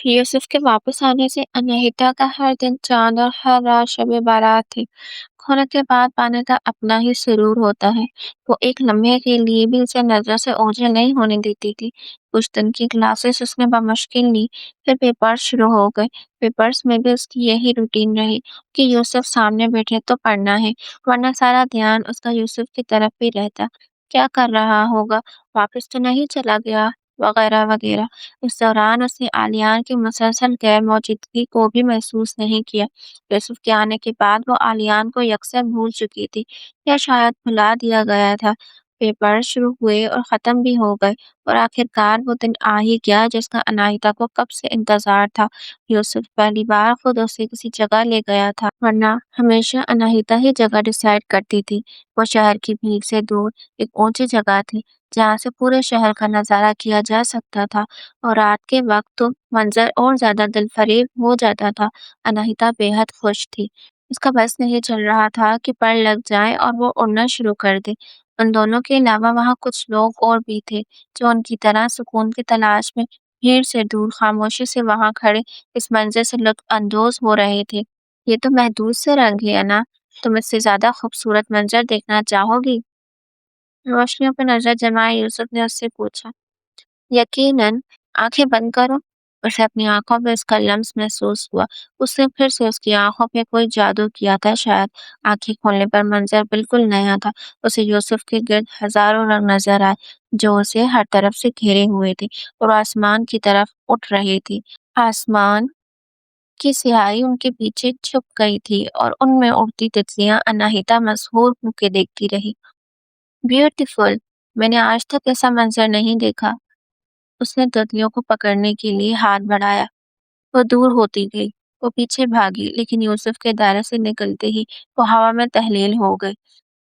यूसुफ के वापस आने से अनहिता का हर दिन चांद और हर रात शब बारात थी। खोने के बाद पाने का अपना ही सुरूर होता है। वो एक लम्हे के लिए भी उसे नजर से ओझल नहीं होने देती थी। कुछ दिन की क्लासेस उसने बमुश्किल ली। फिर पेपर्स शुरू हो गए। पेपर्स में भी उसकी यही रूटीन रही कि यूसुफ सामने बैठे तो पढ़ना है, वरना सारा ध्यान उसका यूसुफ की तरफ ही रहता। क्या कर रहा होगा, वापस तो नहीं चला गया, वगैरह वगैरह। इस दौरान उसने आलियान की मुसलसल गैर मौजूदगी को भी महसूस नहीं किया। यूसुफ के आने के बाद वो आलियान को यकसर भूल चुकी थी, या शायद भुला दिया गया था। पेपर शुरू हुए और खत्म भी हो गए, और आखिरकार वो दिन आ ही गया जिसका अनाहिता को कब से इंतजार था। यूसुफ पहली बार खुद उसे किसी जगह ले गया था, वरना हमेशा अनाहिता ही जगह डिसाइड करती थी। वो शहर की भीड़ से दूर एक ऊंची जगह थी, जहाँ से पूरे शहर का नजारा किया जा सकता था, और रात के वक्त तो मंजर और ज्यादा दिलफरेब हो जाता था। अनाहिता बेहद खुश थी। उसका बस नहीं चल रहा था कि पर लग जाए और वो उड़ना शुरू कर दे। उन दोनों के अलावा वहाँ कुछ लोग और भी थे, जो उनकी तरह सुकून की तलाश में भीड़ से दूर खामोशी से वहाँ खड़े इस मंजर से लुत्फ अंदोज हो रहे थे। ये तो महदूद से रंग है ना, तुम इससे ज्यादा खूबसूरत मंजर देखना चाहोगी? रोशनियों पर नजर जमाए यूसुफ ने उससे पूछा। यकीनन, आंखें बंद करो। उसे अपनी आंखों पे उसका लम्स महसूस हुआ। उसने फिर से उसकी आंखों पे कोई जादू किया था शायद। आंखें खोलने पर मंजर बिल्कुल नया था। उसे यूसुफ के गिर्द हजारों रंग नजर आए, जो उसे हर तरफ से घेरे हुए थे और आसमान की तरफ उठ रहे थे। आसमान की स्याही उनके पीछे छुप गई थी, और उनमें उड़ती तितलियां अनाहिता मशहूर होके देखती रही। ब्यूटीफुल! मैंने आज तक ऐसा मंजर नहीं देखा। उसने तितलियों को पकड़ने के लिए हाथ बढ़ाया। वो दूर होती गई। वो पीछे भागी, लेकिन यूसुफ के दायरे से निकलते ही वो हवा में तहलील हो गई।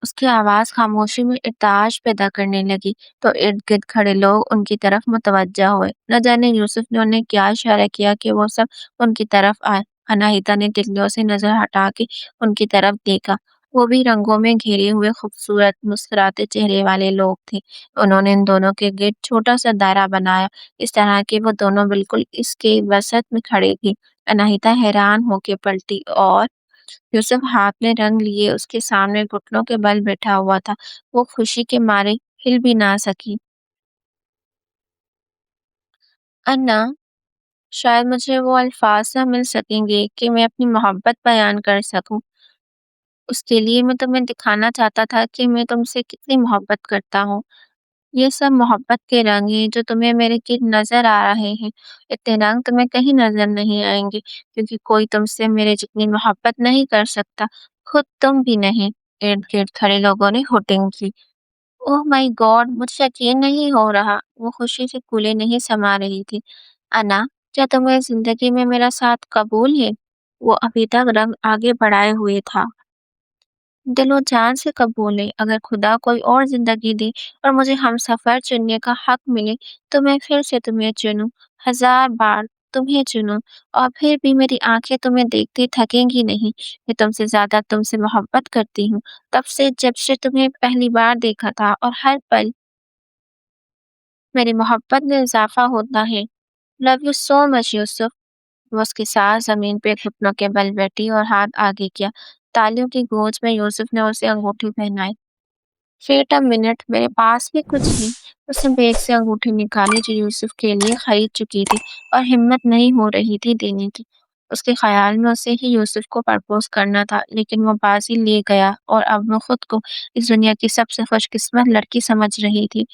उसकी आवाज खामोशी में इर्ताज पैदा करने लगी, तो इर्द गिर्द खड़े लोग उनकी तरफ मुतवज्जा हुए। न जाने यूसुफ ने उन्हें क्या इशारा किया कि वो सब उनकी तरफ आए। अनाहिता ने तितलियों से नजर हटा के उनकी तरफ देखा। वो भी रंगों में घिरे हुए खूबसूरत मुस्कुराते चेहरे वाले लोग थे। उन्होंने इन दोनों के गिर्द छोटा सा दायरा बनाया, इस तरह कि वो दोनों बिल्कुल इसके वसत में खड़े थे। अनाहिता हैरान होके पलटी, और यूसुफ हाथ में रंग लिए उसके सामने घुटनों के बल बैठा हुआ था। वो खुशी के मारे हिल भी ना सकी। अन्ना, शायद मुझे वो अल्फाज ना मिल सकेंगे कि मैं अपनी मोहब्बत बयान कर सकूं। उसके लिए मैं तुम्हें दिखाना चाहता था कि मैं तुमसे कितनी मोहब्बत करता हूँ। ये सब मोहब्बत के रंग हैं जो तुम्हें मेरे गिर्द नजर आ रहे हैं। इतने रंग तुम्हें कहीं नजर नहीं आएंगे, क्योंकि कोई तुमसे मेरे जितनी मोहब्बत नहीं कर सकता, खुद तुम भी नहीं। इर्द गिर्द खड़े लोगों ने हुटिंग की। ओह माय गॉड, मुझे यकीन नहीं हो रहा। वो खुशी से कूले नहीं समा रही थी। अना, क्या तुम्हें जिंदगी में मेरा साथ कबूल है? वो अभी तक रंग आगे बढ़ाए हुए था। दिलो जान से कबूल है। अगर खुदा कोई और जिंदगी दे और मुझे हमसफर चुनने का हक मिले, तो मैं फिर से तुम्हें चुनूं, हजार बार तुम्हें चुनूं। और फिर भी मेरी आंखें तुम्हें देखती थकेंगी नहीं। मैं तुमसे ज्यादा तुमसे मोहब्बत करती हूँ, तब से जब से तुम्हें पहली बार देखा था, और हर पल मेरी मोहब्बत में इजाफा होता है। Love you so much Yusuf. वो उसके साथ जमीन पे घुटनों के बल बैठी और हाथ आगे किया। तालियों की गूंज में यूसुफ ने उसे अंगूठी पहनाई। वेट अ मिनट, मेरे पास भी कुछ है। उसने बैग से अंगूठी निकाली जो यूसुफ के लिए खरीद चुकी थी, और हिम्मत नहीं हो रही थी देने की। उसके ख्याल में उसे ही यूसुफ को प्रपोज करना था, लेकिन वो बाजी ले गया, और अब वो खुद को इस दुनिया की सबसे खुशकिस्मत लड़की समझ रही थी।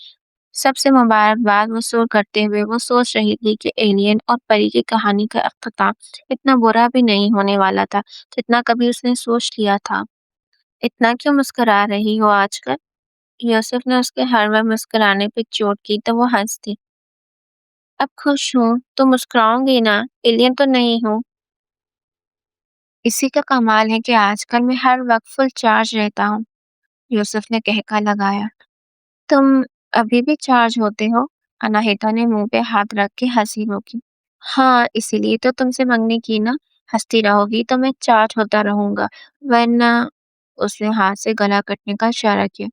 सबसे मुबारकबाद वसूल करते हुए वो सोच रही थी कि एलियन और परी की कहानी का अख्ताम इतना बुरा भी नहीं होने वाला था, जितना कभी उसने सोच लिया था। इतना क्यों मुस्कुरा रही हो आजकल? यूसुफ ने उसके हर बार मुस्कुराने पे चोट की तो वो हंस दी। अब खुश हूँ तो मुस्कुराऊंगी ना, एलियन तो नहीं हूँ। इसी का कमाल है कि आजकल मैं हर वक्त फुल चार्ज रहता हूँ। यूसुफ ने कहका लगाया। तुम अभी भी चार्ज होते हो? अनाहिता ने मुंह पे हाथ रख के हंसी रोकी। हाँ, इसीलिए तो तुमसे मंगनी की ना। हंसती रहोगी तो मैं चार्ज होता रहूंगा, वरना उसने हाथ से गला कटने का इशारा किया।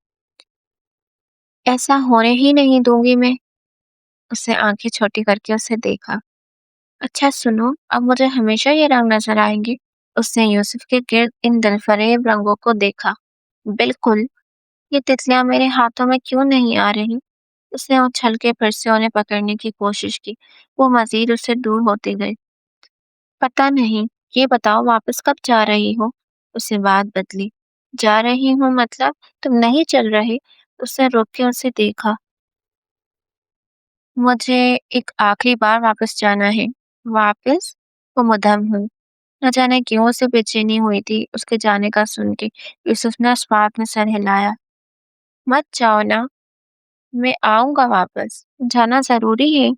ऐसा होने ही नहीं दूंगी मैं। उसने आंखें छोटी करके उसे देखा। अच्छा सुनो, अब मुझे हमेशा ये रंग नजर आएंगे। उसने यूसुफ के गिर्द इन दिलफरेब रंगों को देखा। बिल्कुल, ये तितलियां मेरे हाथों में क्यों नहीं आ रही? उसने उछल के फिर से उन्हें पकड़ने की कोशिश की। वो मजीद उससे दूर होती गई। पता नहीं, ये बताओ वापस कब जा रही हो? उसने बात बदली। जा रही हूँ मतलब? तुम नहीं चल रहे? उसने रुक के उसे देखा। मुझे एक आखिरी बार वापस जाना है। वापस? वो मदहम हुई। न जाने क्यों उसे बेचैनी हुई थी उसके जाने का सुन के। यूसुफ ने इस्पात में सर हिलाया। मत जाओ ना, मैं आऊंगा वापस। जाना जरूरी है।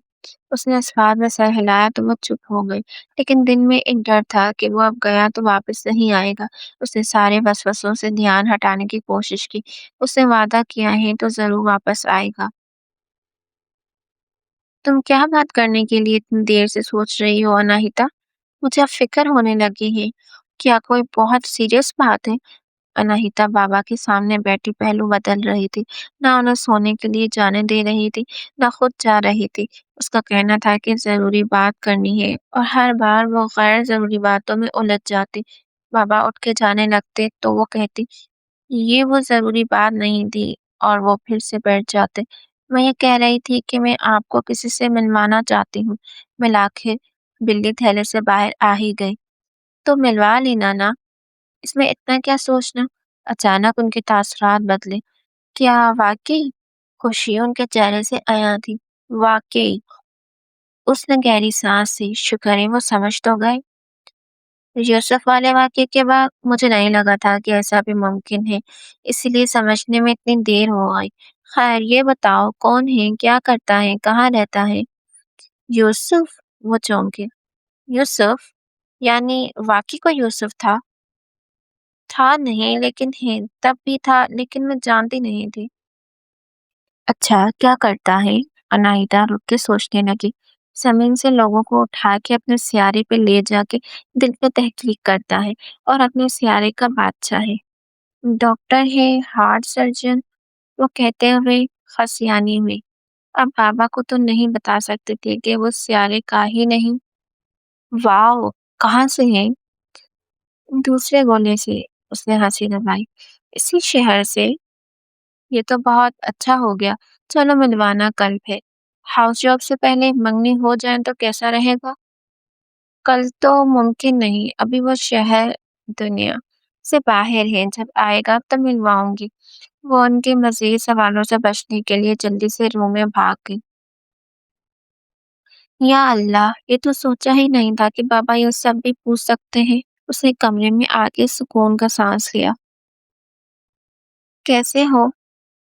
उसने इस्पात में सर हिलाया तो वो चुप हो गई। लेकिन दिल में एक डर था कि वो अब गया तो वापस नहीं आएगा। उसने सारे वसवसों से ध्यान हटाने की कोशिश की। उसने वादा किया है तो जरूर वापस आएगा। तुम क्या बात करने के लिए इतनी देर से सोच रही हो अनाहिता? मुझे अब फिक्र होने लगी है। क्या कोई बहुत सीरियस बात है? अनाहिता बाबा के सामने बैठी पहलू बदल रही थी। ना उन्हें सोने के लिए जाने दे रही थी, ना खुद जा रही थी। उसका कहना था कि जरूरी बात करनी है और हर बार वो गैर जरूरी बातों में उलझ जाती। बाबा उठ के जाने लगते तो वो कहती, ये वो ज़रूरी बात नहीं थी, और वो फिर से बैठ जाते। मैं ये कह रही थी कि मैं आपको किसी से मिलवाना चाहती हूँ। मिल आखिर बिल्ली थैले से बाहर आ ही गई। तो मिलवा लेना ना, इसमें इतना क्या सोचना? अचानक उनके तासुरात बदले। क्या वाकई? खुशी उनके चेहरे से आया थी। वाकई। उसने गहरी सांस ली। शुक्र है वो समझ तो गए। यूसुफ वाले वाक़ये के बाद मुझे नहीं लगा था कि ऐसा भी मुमकिन है, इसीलिए समझने में इतनी देर हो गई। खैर ये बताओ कौन है, क्या करता है, कहाँ रहता है? यूसुफ? वो चौंके। यूसुफ? यानी वाक़ई कोई यूसुफ था? था नहीं लेकिन है, तब भी था लेकिन मैं जानती नहीं थी। अच्छा, क्या करता है? अनाहिता रुक के सोचने लगी। जमीन से लोगों को उठा के अपने सियारे पे ले जाके दिल पे तहकीक करता है और अपने सियारे का बादशाह है। डॉक्टर है, हार्ट सर्जन, वो कहते हुए खसियानी हुई। अब बाबा को तो नहीं बता सकते थे कि वो सियारे का ही नहीं। वाह, कहाँ से है? दूसरे गोले से। उसने हंसी दबाई। इसी शहर से? ये तो बहुत अच्छा हो गया। चलो मिलवाना कल फिर। हाउस जॉब से पहले मंगनी हो जाए तो कैसा रहेगा? कल तो मुमकिन नहीं, अभी वो शहर दुनिया से बाहर है। जब आएगा तब मिलवाऊंगी। वो उनके मजीद सवालों से बचने के लिए जल्दी से रूम में भाग गई। या अल्लाह, ये तो सोचा ही नहीं था कि बाबा ये सब भी पूछ सकते हैं। उसने कमरे में आके सुकून का सांस लिया। कैसे हो?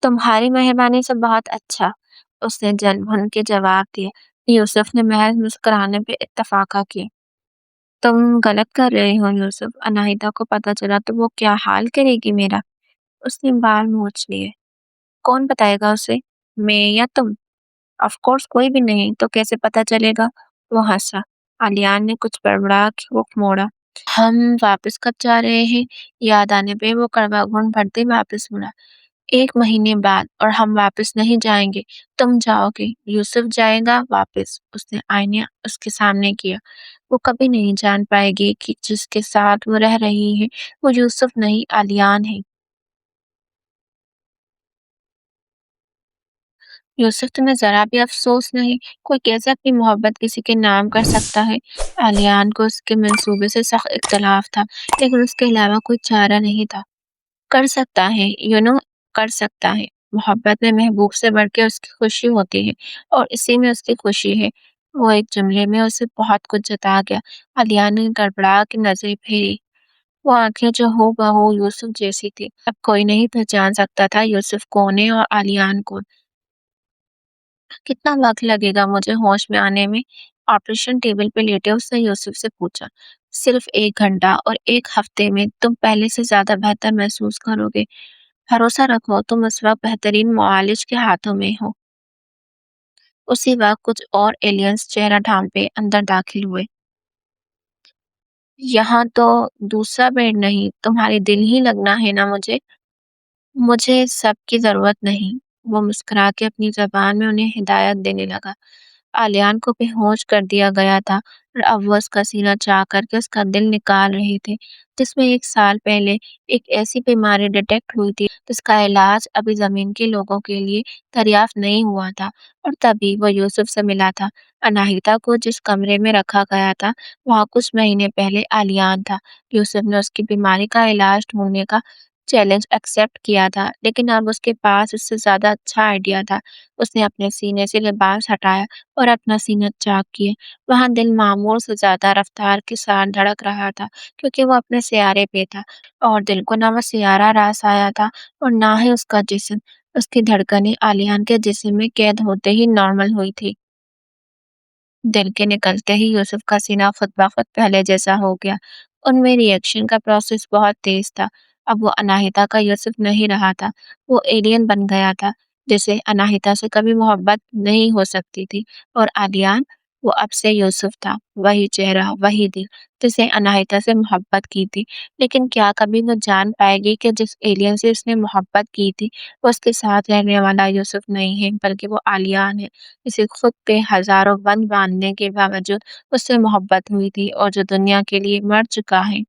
तुम्हारी मेहरबानी से बहुत अच्छा। उसने जल भुन के जवाब दिया। यूसुफ ने महज मुस्कुराने पे इत्तफाका किया। तुम गलत कर रहे हो यूसुफ। अनाहिता को पता चला तो वो क्या हाल करेगी मेरा? उसने बाल नोच लिए। कौन बताएगा उसे? मैं या तुम? ऑफ कोर्स कोई भी नहीं, तो कैसे पता चलेगा? वो हंसा। आलियान ने कुछ बड़बड़ा के रुख मोड़ा। हम वापस कब जा रहे हैं? याद आने पे वो कड़वा घूंट भरते वापस मुड़ा। 1 महीने बाद, और हम वापस नहीं जाएंगे। तुम जाओगे, यूसुफ जाएगा वापस। उसने आईने उसके सामने किया। वो कभी नहीं जान पाएगी कि जिसके साथ वो रह रही है वो यूसुफ नहीं, आलियान है। यूसुफ, तुम्हें जरा भी अफसोस नहीं? कोई कैसे अपनी मोहब्बत किसी के नाम कर सकता है? आलियान को उसके मंसूबे से सख्त इख्तलाफ था, लेकिन उसके अलावा कोई चारा नहीं था। कर सकता है, कर सकता है। मोहब्बत में महबूब से बढ़ के उसकी खुशी होती है, और इसी में उसकी खुशी है। वो एक जुमले में उसे बहुत कुछ जता गया। आलिया ने गड़बड़ा के नजरें फेरी। वो आंखें जो हो बहू यूसुफ जैसी थी। अब कोई नहीं पहचान सकता था यूसुफ कौन है और आलियान कौन। कितना वक्त लगेगा मुझे होश में आने में? ऑपरेशन टेबल पे लेटे उसने यूसुफ से पूछा। सिर्फ 1 घंटा, और 1 हफ्ते में तुम पहले से ज्यादा बेहतर महसूस करोगे। भरोसा रखो, तुम इस वक्त बेहतरीन मुआलिज के हाथों में हो। उसी वक्त कुछ और एलियंस चेहरा ढांपे अंदर दाखिल हुए। यहाँ तो दूसरा बेड नहीं, तुम्हारे दिल ही लगना है ना मुझे। मुझे सबकी ज़रूरत नहीं। वो मुस्कुरा के अपनी ज़बान में उन्हें हिदायत देने लगा। आलियान को बेहोश कर दिया गया था और अब वो उसका सीना चाह करके उसका दिल निकाल रहे थे, जिसमें 1 साल पहले एक ऐसी बीमारी डिटेक्ट हुई थी, जिसका इलाज अभी ज़मीन के लोगों के लिए दरियाफ़्त नहीं हुआ था। और तभी वो यूसुफ से मिला था। अनाहिता को जिस कमरे में रखा गया था, वहाँ कुछ महीने पहले आलियान था। यूसुफ ने उसकी बीमारी का इलाज ढूँढने का चैलेंज एक्सेप्ट किया था, लेकिन अब उसके पास इससे ज़्यादा अच्छा आइडिया था। उसने अपने सीने से लिबास हटाया और अपना सीना चाक किए। वहाँ दिल मामूल से ज़्यादा रफ्तार के साथ धड़क रहा था, क्योंकि वो अपने सियारे पे था और दिल को ना वो सियारा रास आया था और ना ही उसका जिस्म। उसकी धड़कनें आलियान के जिस्म में कैद होते ही नॉर्मल हुई थी। दिल के निकलते ही यूसुफ का सीना खुद ब खुद पहले जैसा हो गया। उनमें रिएक्शन का प्रोसेस बहुत तेज था। अब वो अनाहिता का यूसुफ नहीं रहा था। वो एलियन बन गया था, जिसे अनाहिता से कभी मोहब्बत नहीं हो सकती थी। और आदियान, वो अब से यूसुफ था, वही चेहरा, वही दिल, जिसे अनाहिता से मोहब्बत की थी। लेकिन क्या कभी वो जान पाएगी कि जिस एलियन से उसने मोहब्बत की थी, वो उसके साथ रहने वाला यूसुफ नहीं है, बल्कि वो आलियान है। इसे खुद पे हज़ारों बंद बाँधने के बावजूद उससे मोहब्बत हुई थी और जो दुनिया के लिए मर चुका है।